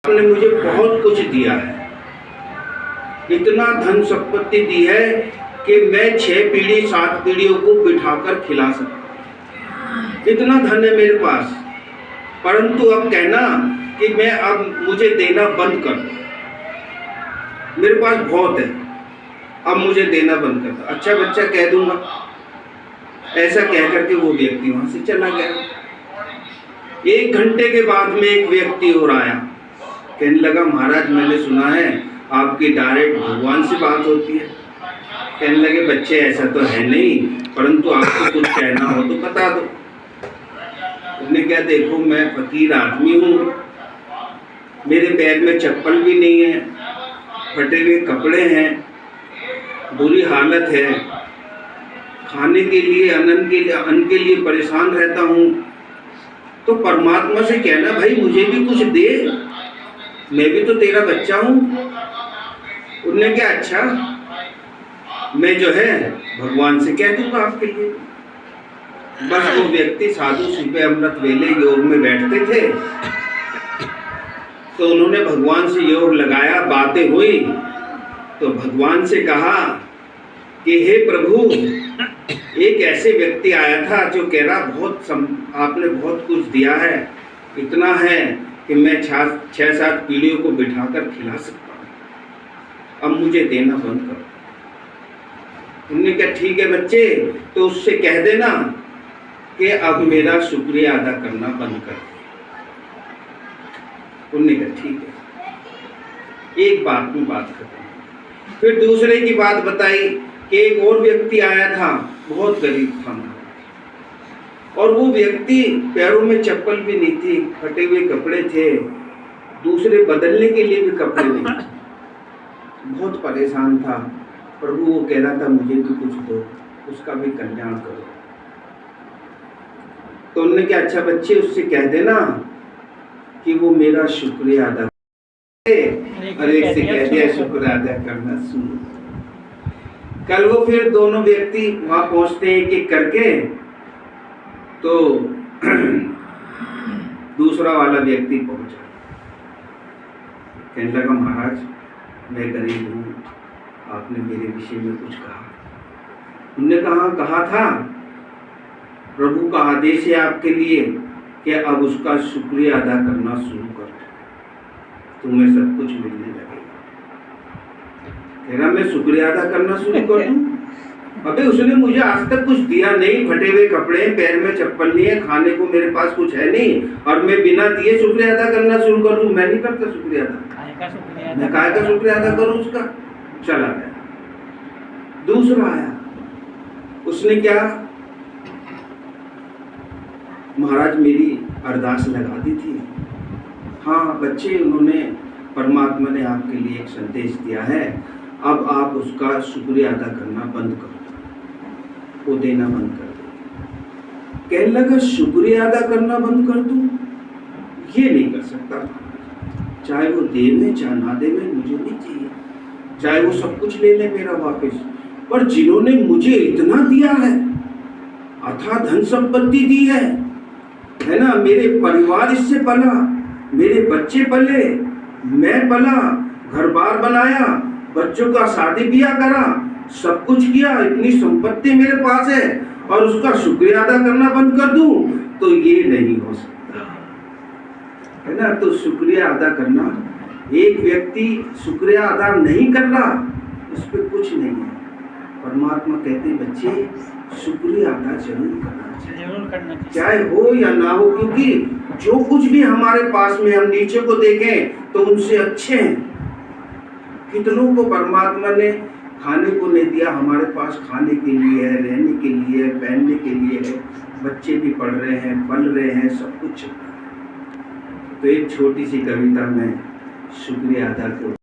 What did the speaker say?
आपने मुझे बहुत कुछ दिया है, इतना धन संपत्ति दी है कि मैं 6 पीढ़ी 7 पीढ़ियों को बिठाकर खिला सकता। इतना धन है मेरे पास, परंतु अब कहना कि मैं अब मुझे देना बंद कर दो। मेरे पास बहुत है, अब मुझे देना बंद कर दो। अच्छा बच्चा कह दूंगा, ऐसा कह करके वो व्यक्ति वहां से चला गया। 1 घंटे के बाद में एक व्यक्ति और आया, कहने लगा महाराज मैंने सुना है आपकी डायरेक्ट भगवान से बात होती है। कहने लगे बच्चे ऐसा तो है नहीं, परंतु आपको कुछ कहना हो तो बता दो। उसने क्या, देखो मैं फकीर आदमी हूँ, मेरे पैर में चप्पल भी नहीं है, फटे हुए कपड़े हैं, बुरी हालत है, खाने के लिए अन्न के लिए परेशान रहता हूँ। तो परमात्मा से कहना भाई मुझे भी कुछ दे, मैं भी तो तेरा बच्चा हूँ। उन्होंने क्या, अच्छा मैं जो है भगवान से कह दूंगा आपके लिए। बस वो व्यक्ति साधु सुबह अमृत वेले योग में बैठते थे, तो उन्होंने भगवान से योग लगाया, बातें हुई, तो भगवान से कहा कि हे प्रभु, एक ऐसे व्यक्ति आया था जो कह रहा आपने बहुत कुछ दिया है, इतना है कि मैं 6-7 पीढ़ियों को बिठाकर खिला सकता हूँ, अब मुझे देना बंद करो। उन्होंने कहा ठीक है बच्चे, तो उससे कह देना कि अब मेरा शुक्रिया अदा करना बंद कर। उन्होंने कहा ठीक है। एक बात में बात खत्म। फिर दूसरे की बात बताई कि एक और व्यक्ति आया था, बहुत गरीब था, और वो व्यक्ति पैरों में चप्पल भी नहीं थी, फटे हुए कपड़े थे, दूसरे बदलने के लिए भी कपड़े नहीं, बहुत परेशान था। प्रभु वो कह रहा था मुझे भी कुछ दो, उसका भी कल्याण करो। तो उन्होंने क्या, अच्छा बच्चे उससे कह देना कि वो मेरा शुक्रिया अदा करे, और एक से कह दिया शुक्र अदा करना शुरू। कल वो फिर दोनों व्यक्ति वहां पहुंचते हैं एक करके, तो दूसरा वाला व्यक्ति पहुंचा, कहने लगा महाराज मैं गरीब हूँ, आपने मेरे विषय में कुछ कहा। उन्होंने कहा था प्रभु का आदेश है आपके लिए कि अब उसका शुक्रिया अदा करना शुरू कर, तुम्हें सब कुछ मिलने लगेगा। कह रहा मैं शुक्रिया अदा करना शुरू कर दूं? अबे उसने मुझे आज तक कुछ दिया नहीं, फटे हुए कपड़े, पैर में चप्पल नहीं है, खाने को मेरे पास कुछ है नहीं, और मैं बिना दिए शुक्रिया अदा करना शुरू कर दूं? मैं नहीं करता शुक्रिया अदा। मैं काय का शुक्रिया अदा करूं उसका? चला गया। दूसरा आया, उसने क्या, महाराज मेरी अरदास लगा दी थी। हाँ बच्चे, उन्होंने परमात्मा ने आपके लिए एक संदेश दिया है, अब आप उसका शुक्रिया अदा करना बंद करो, वो देना बंद कर दो। कहने लगा शुक्रिया अदा करना बंद कर दूं? ये नहीं कर सकता, चाहे वो दे में चाहे ना दे में, मुझे नहीं चाहिए, चाहे वो सब कुछ ले ले मेरा वापस, पर जिन्होंने मुझे इतना दिया है, अथाह धन संपत्ति दी है ना, मेरे परिवार इससे पला, मेरे बच्चे पले, मैं पला, घर बार बनाया, बच्चों का शादी ब्याह करा, सब कुछ किया, इतनी संपत्ति मेरे पास है, और उसका शुक्रिया अदा करना बंद कर दूं? तो ये नहीं हो सकता, है ना। तो शुक्रिया अदा करना, एक व्यक्ति शुक्रिया अदा नहीं कर रहा, उस पर कुछ नहीं है। परमात्मा कहते बच्चे शुक्रिया अदा जरूर करना चाहिए, चाहे हो या ना हो, क्योंकि जो कुछ भी हमारे पास में हम नीचे को देखें तो उनसे अच्छे हैं। कितनों को परमात्मा ने खाने को नहीं दिया, हमारे पास खाने के लिए है, रहने के लिए है, पहनने के लिए है, बच्चे भी पढ़ रहे हैं, पल रहे हैं, सब कुछ। तो एक छोटी सी कविता में शुक्रिया अदा करो।